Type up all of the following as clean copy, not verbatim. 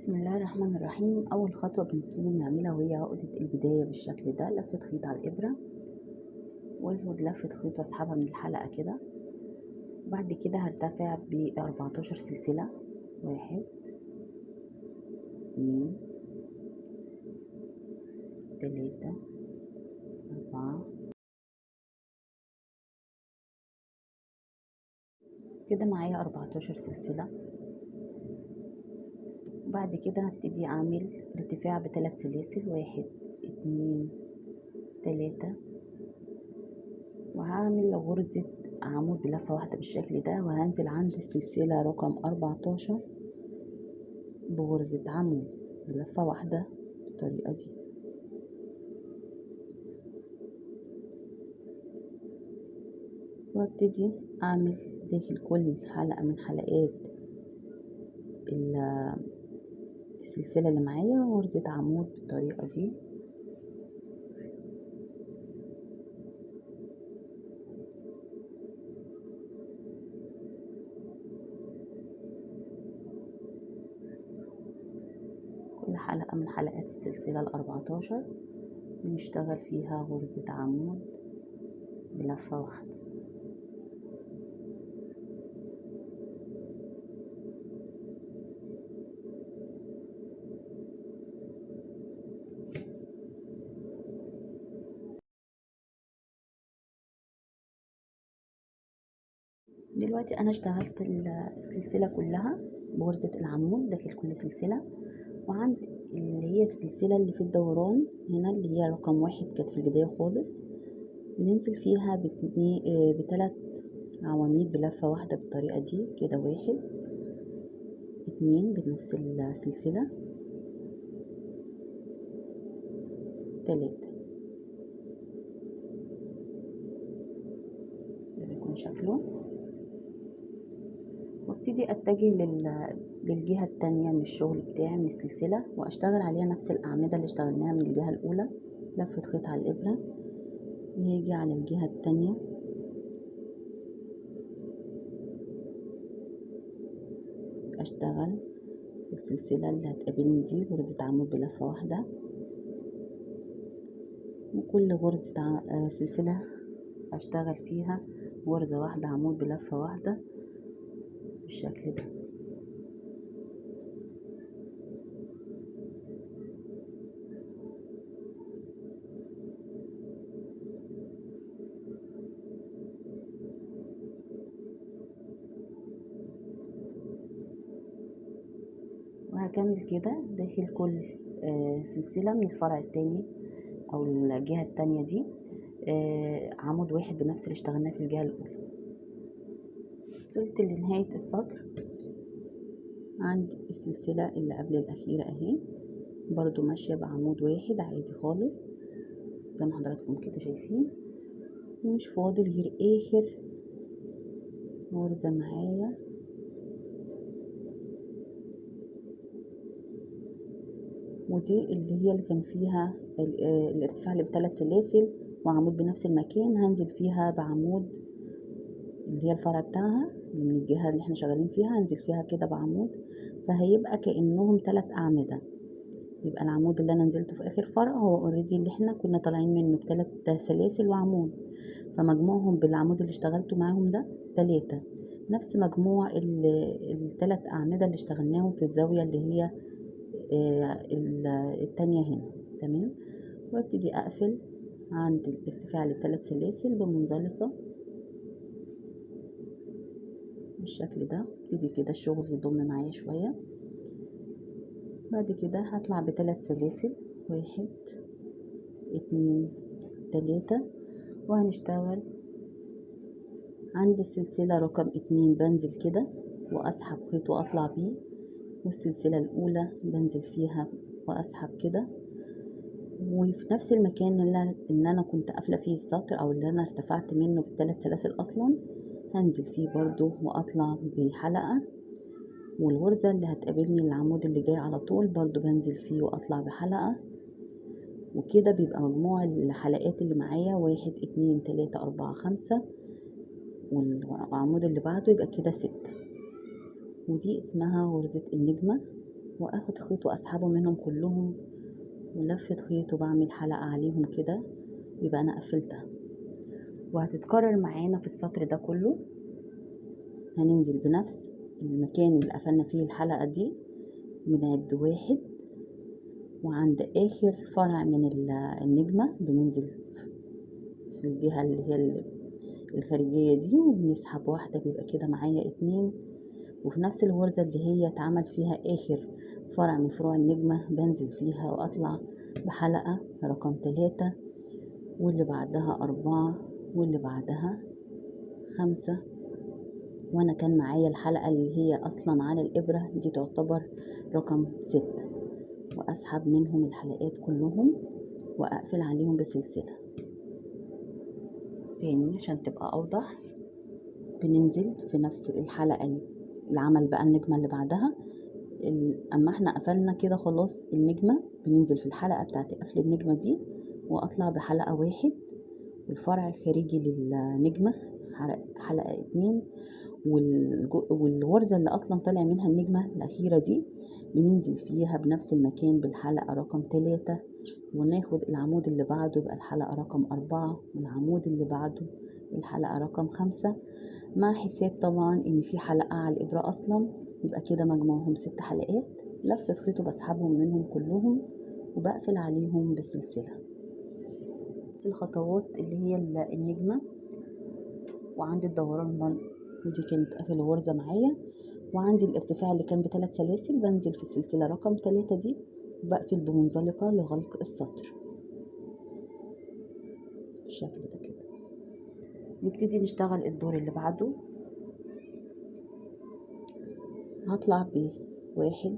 بسم الله الرحمن الرحيم. اول خطوه بنبتدي نعملها وهي عقده البدايه بالشكل ده، لفه خيط على الابره واخد لفه خيط واسحبها من الحلقه كده. وبعد كده هرتفع ب 14 سلسله، 1 2 3 4 كده معايا 14 سلسله. وبعد كده هبتدي اعمل ارتفاع ب3 سلاسل، 1 2 3، وهعمل غرزة عمود بلفة واحدة بالشكل ده، وهنزل عند السلسلة رقم 14 بغرزة عمود بلفة واحدة بالطريقة دي. وابتدي اعمل داخل كل حلقة من حلقات السلسلة اللي معايا غرزة عمود بالطريقة دي. كل حلقة من حلقات السلسلة ال14 بنشتغل فيها غرزة عمود بلفة واحدة. دلوقتي انا اشتغلت السلسلة كلها بغرزة العمود داخل كل سلسلة، وعند اللي هي السلسلة اللي في الدوران هنا اللي هي رقم 1 كانت في البداية خالص، بننزل فيها ب3 عواميد بلفة واحدة بالطريقة دي كده. 1 2 بنفس السلسلة، 3 ده بيكون شكله. وابتدي اتجه للجهة التانية من الشغل بتاعي من السلسلة، واشتغل عليها نفس الاعمدة اللي اشتغلناها من الجهة الاولى، لفة خيط على الابرة، ويجي على الجهة التانية اشتغل السلسلة اللي هتقابلني دي غرزة عمود بلفة واحدة، وكل غرزة سلسلة اشتغل فيها غرزة واحدة عمود بلفة واحدة بالشكل ده. وهكمل كده داخل كل سلسلة من الفرع التاني او الجهة التانية دي عمود واحد بنفس اللي اشتغلناه في الجهة الاولى. وصلت لنهاية السطر عند السلسلة اللي قبل الاخيرة اهي، برضو ماشية بعمود واحد عادي خالص زي ما حضراتكم كده شايفين، ومش فاضل غير اخر غرزة معايا ودي اللي كان فيها الارتفاع اللي ب3 سلاسل وعمود بنفس المكان، هنزل فيها بعمود اللي هي الفرع بتاعها اللي من الجهة اللي احنا شغالين فيها، هنزل فيها كده بعمود، فهيبقى كأنهم 3 أعمدة. يبقى العمود اللي انا نزلته في اخر فرع هو اوريدي اللي احنا كنا طالعين منه ب3 سلاسل وعمود، فمجموعهم بالعمود اللي اشتغلته معاهم ده 3، نفس مجموع ال3 أعمدة اللي اشتغلناهم في الزاوية اللي هي التانية هنا. تمام. وابتدي اقفل عند الارتفاع ل3 سلاسل بمنزلقة بالشكل ده. ابتدي كده الشغل يضم معايا شوية. بعد كده هطلع ب3 سلاسل، 1 2 3، وهنشتغل عند السلسلة رقم 2 بنزل كده واسحب خيط واطلع بيه، والسلسلة الاولى بنزل فيها واسحب كده، وفي نفس المكان اللي انا كنت قافله فيه السطر او اللي انا ارتفعت منه ب3 سلاسل اصلا هنزل فيه برضو واطلع بحلقة، والغرزة اللي هتقابلني العمود اللي جاي على طول برضو بنزل فيه واطلع بحلقة. وكده بيبقى مجموع الحلقات اللي معايا 1 2 3 4 5، والعمود اللي بعده يبقى كده 6. ودي اسمها غرزة النجمة، واخد خيط واسحبه منهم كلهم ولفة خيط وبعمل حلقة عليهم كده، يبقى انا قفلتها. وهتتكرر معانا في السطر ده كله. هننزل بنفس المكان اللي قفلنا فيه الحلقة دي، بنعد 1 وعند اخر فرع من النجمة بننزل في الجهة اللي هي الخارجية دي وبنسحب واحدة، بيبقى كده معايا 2. وفي نفس الغرزة اللي هي اتعمل فيها اخر فرع من فروع النجمة بنزل فيها واطلع بحلقة رقم 3، واللي بعدها 4، واللي بعدها 5. وانا كان معايا الحلقة اللي هي اصلا على الابرة دي تعتبر رقم 6، واسحب منهم الحلقات كلهم واقفل عليهم بسلسلة. تاني عشان تبقى اوضح، بننزل في نفس الحلقة اللي عمل بقى النجمة اللي بعدها. اما احنا قفلنا كده خلاص النجمة، بننزل في الحلقة بتاعت قفل النجمة دي واطلع بحلقة 1 والفرع الخارجي للنجمة حلقة 2، والغرزة اللي اصلا طالع منها النجمة الاخيرة دي بننزل فيها بنفس المكان بالحلقة رقم 3، وناخد العمود اللي بعده يبقى الحلقة رقم 4، والعمود اللي بعده الحلقة رقم 5، مع حساب طبعا ان في حلقة على الابرة اصلا، يبقى كده مجموعهم 6 حلقات. لفة خيط وبسحبهم منهم كلهم وبقفل عليهم بالسلسلة. نفس الخطوات اللي هي النجمة وعندي الدوران ودي كانت اخر غرزة معايا، وعندي الارتفاع اللي كان ب3 سلاسل بنزل في السلسلة رقم 3 دي وبقفل بمنزلقة لغلق السطر بالشكل ده كده. نبتدي نشتغل الدور اللي بعده. هطلع ب1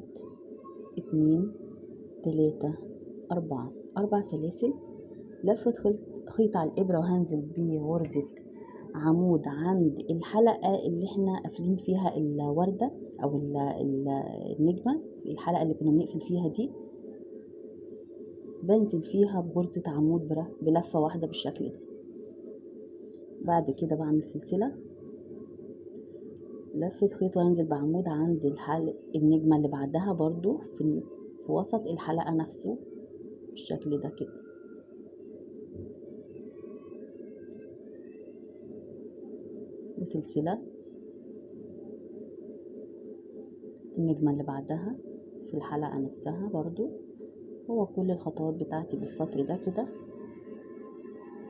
2 3 4 سلاسل، لفة خيط على الإبرة وهنزل بغرزة عمود عند الحلقة اللي احنا قافلين فيها الوردة أو النجمة، الحلقة اللي كنا بنقفل فيها دي بنزل فيها بغرزة عمود بلفة واحدة بالشكل ده. بعد كده بعمل سلسلة لفة خيط وهنزل بعمود عند النجمة اللي بعدها برضو في وسط الحلقة نفسه بالشكل ده كده. وسلسلة النجمة اللي بعدها في الحلقة نفسها برضو. هو كل الخطوات بتاعتي بالسطر ده كده،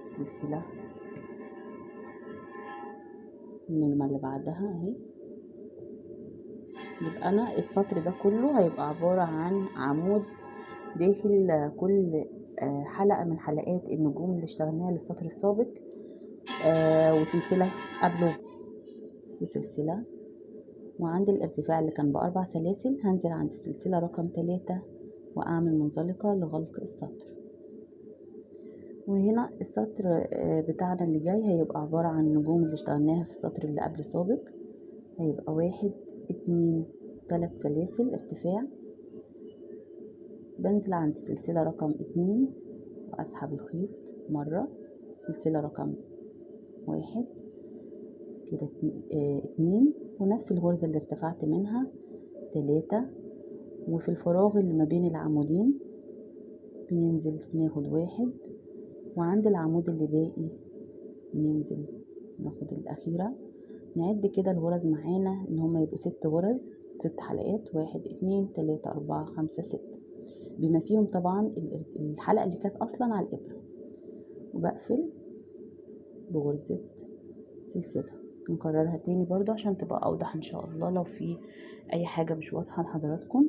سلسلة النجمة اللي بعدها اهي. يبقى انا السطر ده كله هيبقى عبارة عن عمود داخل كل حلقة من حلقات النجوم اللي اشتغلناها للسطر السابق، وسلسلة قبله وسلسلة، وعند الارتفاع اللي كان ب4 سلاسل هنزل عند السلسلة رقم 3 واعمل منزلقة لغلق السطر. وهنا السطر بتاعنا اللي جاي هيبقى عبارة عن النجوم اللي اشتغلناها في السطر اللي قبل سابق. هيبقى 1 2 3 سلاسل ارتفاع، بنزل عند السلسلة رقم 2 واسحب الخيط مرة، سلسلة رقم 1 كده 2 ونفس الغرزة اللي ارتفعت منها 3، وفي الفراغ اللي ما بين العمودين بننزل ناخد 1، وعند العمود اللي باقي ننزل ناخد الأخيرة. نعد كده الغرز معانا ان هما يبقوا 6 غرز 6 حلقات، 1 2 3 4 5 6 بما فيهم طبعا الحلقة اللي كانت اصلا على الابرة، وبقفل بغرزة سلسلة. نكررها تاني برضو عشان تبقى اوضح ان شاء الله لو في اي حاجة مش واضحة لحضراتكم.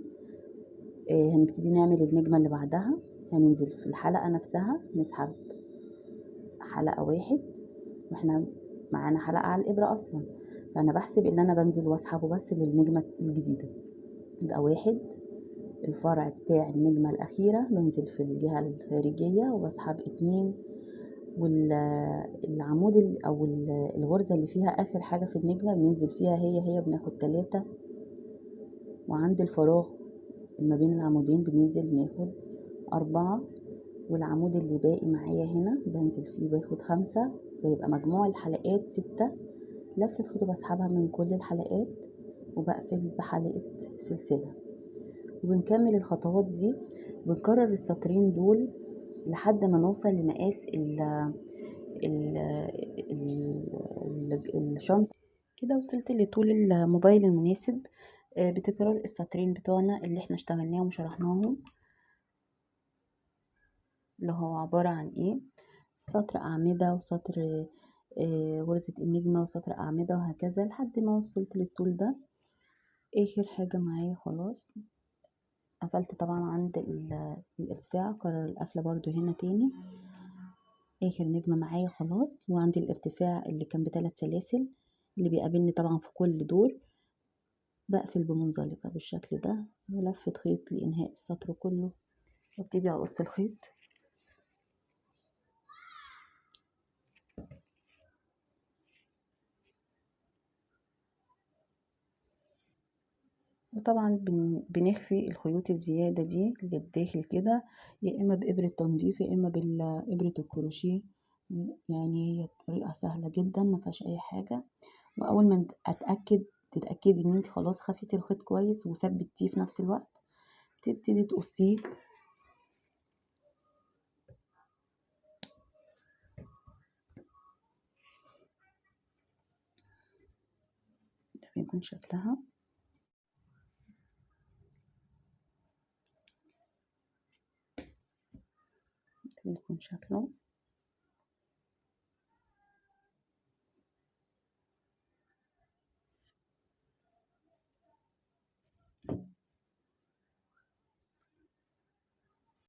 هنبتدي نعمل النجمة اللي بعدها. هننزل في الحلقة نفسها نسحب حلقة 1 واحنا معانا حلقة على الابرة اصلا، فانا بحسب ان انا بنزل واسحبه بس للنجمة الجديدة. يبقى 1 الفرع بتاع النجمة الاخيرة بنزل في الجهة الخارجية وبسحب 2، والعمود او الغرزة اللي فيها اخر حاجة في النجمة بننزل فيها هي بناخد 3، وعند الفراغ ما بين العمودين بننزل ناخد 4، والعمود اللي باقي معايا هنا بنزل فيه باخد 5، فيبقى مجموع الحلقات 6. لفة خيط بسحبها من كل الحلقات وبقفل بحلقة سلسلة، وبنكمل الخطوات دي، بنكرر السطرين دول لحد ما نوصل لمقاس ال الشنطة. كده وصلت لطول الموبايل المناسب. بتكرار السطرين بتوعنا اللي احنا اشتغلناهم وشرحناهم، اللي هو عبارة عن ايه: سطر أعمدة وسطر غرزة النجمة وسطر أعمدة وهكذا لحد ما وصلت للطول ده. آخر حاجة معايا خلاص قفلت طبعا عند الارتفاع، كرر القفلة برضو هنا تاني. آخر نجمة معايا خلاص، وعندي الارتفاع اللي كان ب3 سلاسل اللي بيقابلني طبعا في كل دور. بقفل بمنزلقة بالشكل ده ولفة خيط لإنهاء السطر كله، وابتدي أقص الخيط. وطبعا بنخفي الخيوط الزيادة دي للداخل كده، يا إما بإبرة تنظيف يا إما بإبرة الكروشيه. يعني هي طريقة سهلة جدا مفيهاش أي حاجة. وأول ما تتأكدي إن انت خلاص خفيتي الخيط كويس وثبتيه في نفس الوقت، تبتدي تقصيه. ده بيكون شكلها. ده بيكون شكله.